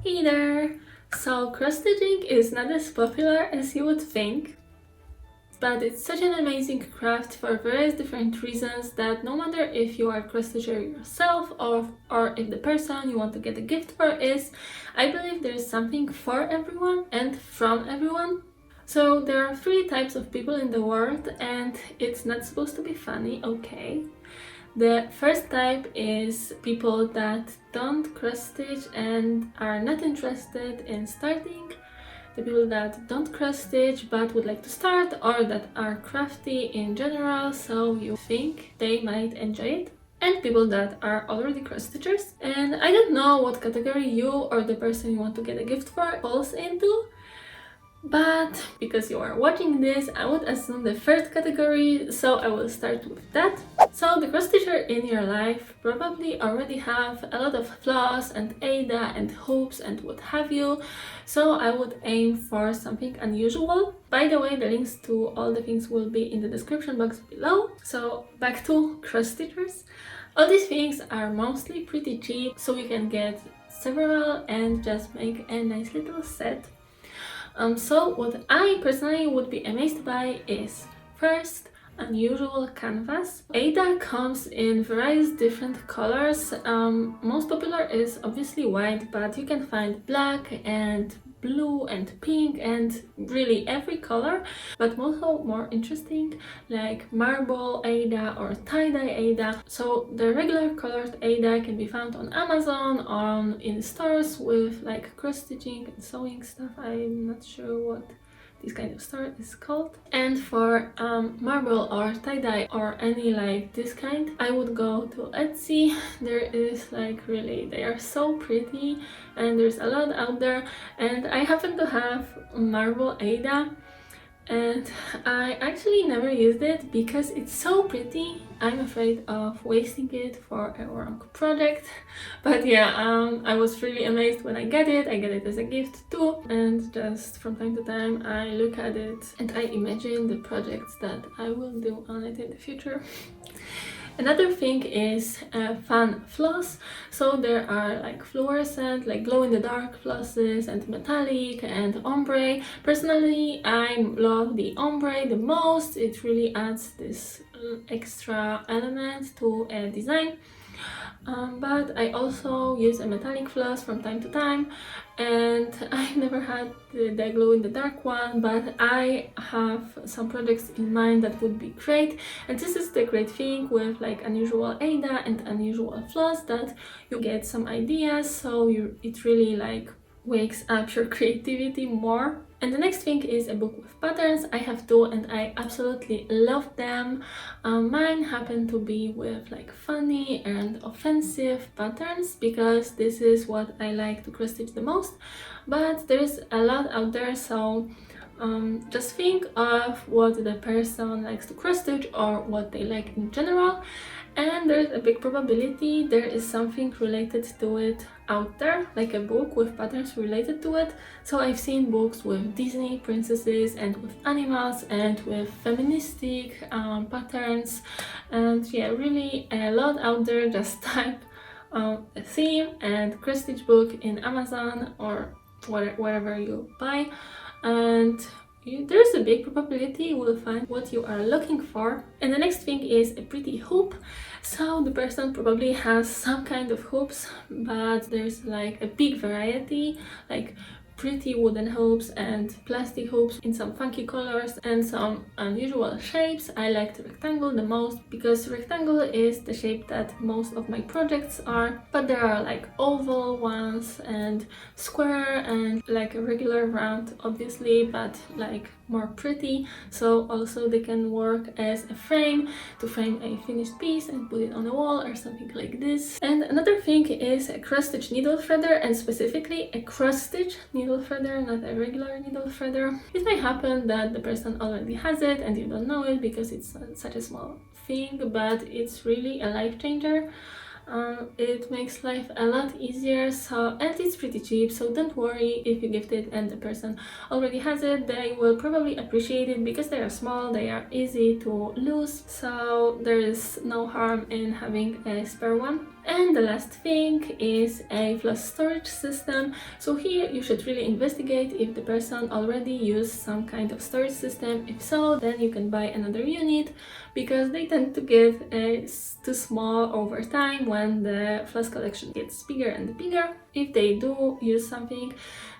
Hey there! So cross-stitching is not as popular as you would think, but it's such an amazing craft for various different reasons that no matter if you are a cross-stitcher yourself or if the person you want to get a gift for is, I believe there is something for everyone and from everyone. So there are 3 types of people in the world and it's not supposed to be funny, okay? The first type is people that don't cross-stitch and are not interested in starting. The people that don't cross-stitch but would like to start, or that are crafty in general, so you think they might enjoy it. And people that are already cross-stitchers. And I don't know what category you or the person you want to get a gift for falls into, but because you are watching this, I would assume the first category, so I will start with that. So the cross-stitcher in your life probably already have a lot of floss and Ada and hoops and what have you, so I would aim for something unusual. By the way, the links to all the things will be in the description box below. So back to cross-stitchers. All these things are mostly pretty cheap, so you can get several and just make a nice little set. So what I personally would be amazed by is, first, unusual canvas. Ada comes in various different colors. Most popular is obviously white, but you can find black and blue and pink and really every color, but also more interesting like marble Ada or tie-dye Ada. So the regular colored Ada can be found on Amazon, in stores with like cross-stitching and sewing stuff. I'm not sure what this kind of store is called. And for marble or tie-dye or any like this kind, I would go to Etsy. There is like really, they are so pretty and there's a lot out there, and I happen to have marble Ada and I actually never used it because it's so pretty. I'm afraid of wasting it for a wrong project. But yeah, I was really amazed when I get it. I get it as a gift too, and just from time to time I look at it and I imagine the projects that I will do on it in the future. Another thing is fun floss. So there are like fluorescent, like glow-in-the-dark flosses and metallic and ombre. Personally, I love the ombre the most. It really adds this extra element to a design. But I also use a metallic floss from time to time, and I've never had the glow-in-the-dark one, but I have some projects in mind that would be great. And this is the great thing with like unusual Ada and unusual floss, that you get some ideas, so it really like wakes up your creativity more. And the next thing is a book with patterns. I have 2 and I absolutely love them. Mine happen to be with like funny and offensive patterns because this is what I like to cross stitch the most, but there's a lot out there, so just think of what the person likes to cross stitch or what they like in general, and there's a big probability there is something related to it out there, like a book with patterns related to it. So I've seen books with Disney princesses and with animals and with feministic patterns, and yeah, really a lot out there. Just type a theme and cross stitch book in Amazon or wherever you buy, and there's a big probability you will find what you are looking for. And the next thing is a pretty hoop. So the person probably has some kind of hoops, but there's like a big variety, like pretty wooden hoops and plastic hoops in some funky colors and some unusual shapes. I like the rectangle the most because rectangle is the shape that most of my projects are, but there are like oval ones and square and like a regular round obviously, but like more pretty, so also they can work as a frame to frame a finished piece and put it on a wall or something like this. And another thing is a cross-stitch needle threader, and specifically a cross-stitch needle threader, not a regular needle threader. It may happen that the person already has it and you don't know it because it's such a small thing, but it's really a life changer. It makes life a lot easier, and it's pretty cheap, so don't worry if you gift it and the person already has it. They will probably appreciate it because they are small, they are easy to lose, so there is no harm in having a spare one. And the last thing is a Floss storage system. So here you should really investigate if the person already used some kind of storage system. If so, then you can buy another unit, because they tend to get too small over time when the Floss collection gets bigger and bigger. If they do use something,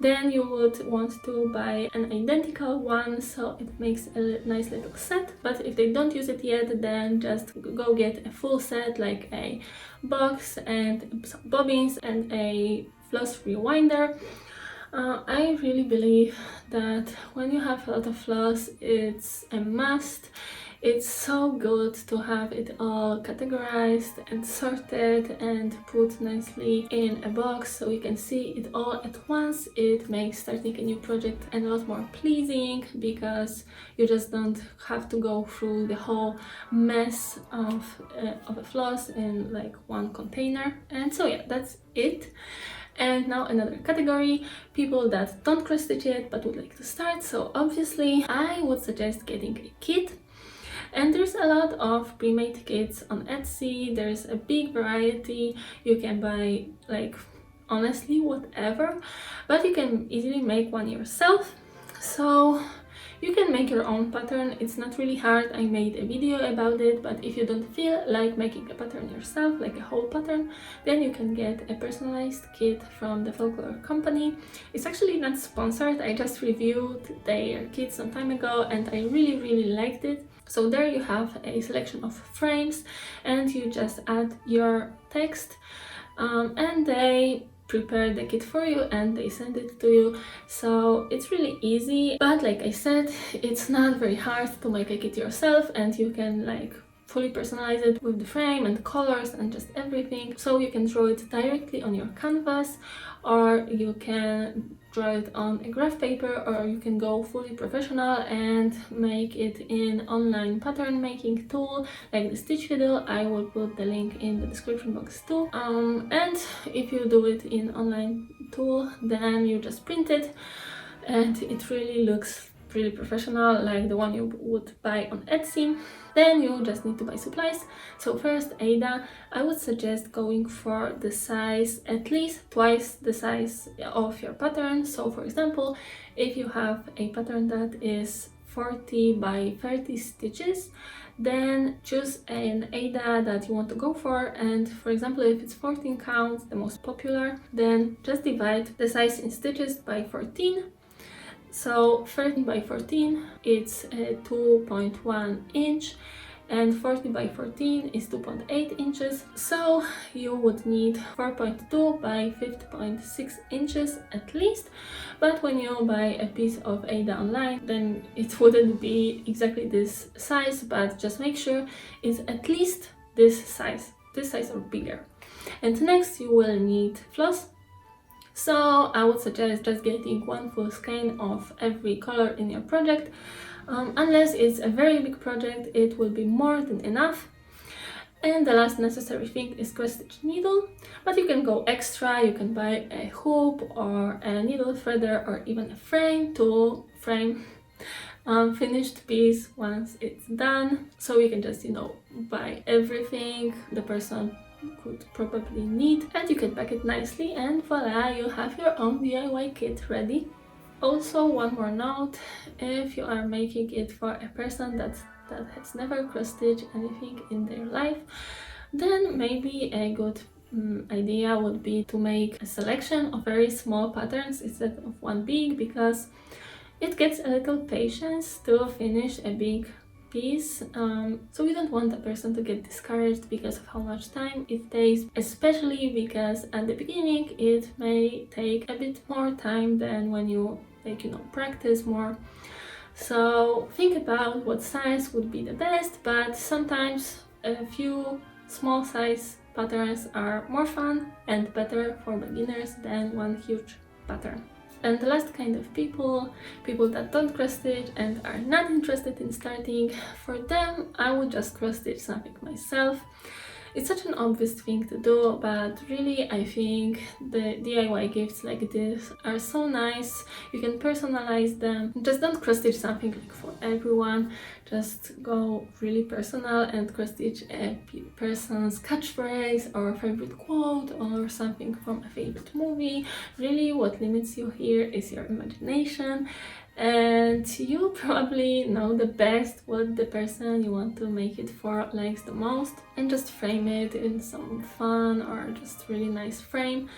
then you would want to buy an identical one, so it makes a nice little set. But if they don't use it yet, then just go get a full set, like a box and some bobbins and a floss rewinder. I really believe that when you have a lot of floss, it's a must. It's so good to have it all categorized and sorted and put nicely in a box so you can see it all at once. It makes starting a new project a lot more pleasing, because you just don't have to go through the whole mess of a floss in like one container. And so yeah, that's it. And now another category, people that don't cross stitch yet but would like to start. So obviously I would suggest getting a kit. And there's a lot of pre-made kits on Etsy. There's a big variety. You can buy like honestly whatever, but you can easily make one yourself. So you can make your own pattern. It's not really hard. I made a video about it, but if you don't feel like making a pattern yourself, like a whole pattern, then you can get a personalized kit from the Folklore company. It's actually not sponsored. I just reviewed their kit some time ago and I really liked it. So there you have a selection of frames and you just add your text and they prepare the kit for you and they send it to you. So it's really easy, but like I said, it's not very hard to make a kit yourself, and you can like fully personalize it with the frame and colors and just everything. So you can draw it directly on your canvas, or you can draw it on a graph paper, or you can go fully professional and make it in online pattern making tool like the Stitch Fiddle. I will put the link in the description box too. And if you do it in online tool, then you just print it and it really looks really professional, like the one you would buy on Etsy. Then you just need to buy supplies. So first, Ada, I would suggest going for the size, at least twice the size of your pattern. So for example, if you have a pattern that is 40 by 30 stitches, then choose an Ada that you want to go for. And for example, if it's 14 count, the most popular, then just divide the size in stitches by 14. So 13 by 14, it's 2.1 inch, and 40 by 14 is 2.8 inches. So you would need 4.2 by 50.6 inches at least. But when you buy a piece of Ada online, then it wouldn't be exactly this size, but just make sure it's at least this size or bigger. And next you will need floss. So I would suggest just getting one full skein of every color in your project. Unless it's a very big project, it will be more than enough. And the last necessary thing is cross stitch needle, but you can go extra. You can buy a hoop or a needle threader or even a frame to frame finished piece once it's done. So you can just, buy everything the person could probably need, and you can pack it nicely, and voila, you have your own DIY kit ready. Also, one more note, if you are making it for a person that has never cross-stitched anything in their life, then maybe a good idea would be to make a selection of very small patterns instead of one big, because it gets a little patience to finish a big piece. So we don't want the person to get discouraged because of how much time it takes, especially because at the beginning it may take a bit more time than when you practice more. So think about what size would be the best, but sometimes a few small size patterns are more fun and better for beginners than one huge pattern. And the last kind of people that don't cross stitch and are not interested in starting, for them I would just cross stitch something myself. It's such an obvious thing to do, but really I think the DIY gifts like this are so nice. You can personalize them. Just don't cross-stitch something like for everyone. Just go really personal and cross-stitch a person's catchphrase or favorite quote or something from a favorite movie. Really, what limits you here is your imagination, and you probably know the best what the person you want to make it for likes the most, and just frame it in some fun or just really nice frame.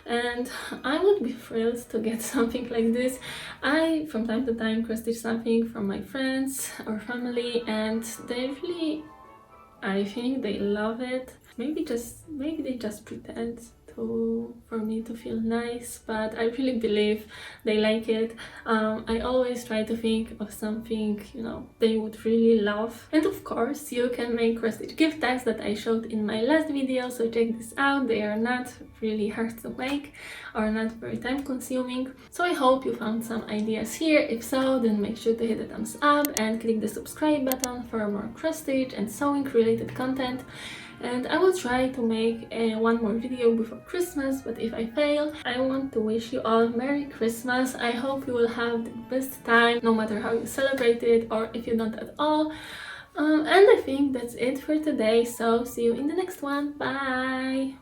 And I would be thrilled to get something like this. I from time to time cross-stitch something from my friends or family, and they really, I think they love it. Maybe they just pretend for me to feel nice, but I really believe they like it. I always try to think of something, you know, they would really love. And of course, you can make cross-stitch gift tags that I showed in my last video, so check this out. They are not really hard to make or not very time consuming. So I hope you found some ideas here. If so, then make sure to hit the thumbs up and click the subscribe button for more cross-stitch and sewing related content. And I will try to make one more video before Christmas, but if I fail, I want to wish you all Merry Christmas. I hope you will have the best time, no matter how you celebrate it or if you don't at all. And I think that's it for today, so see you in the next one. Bye!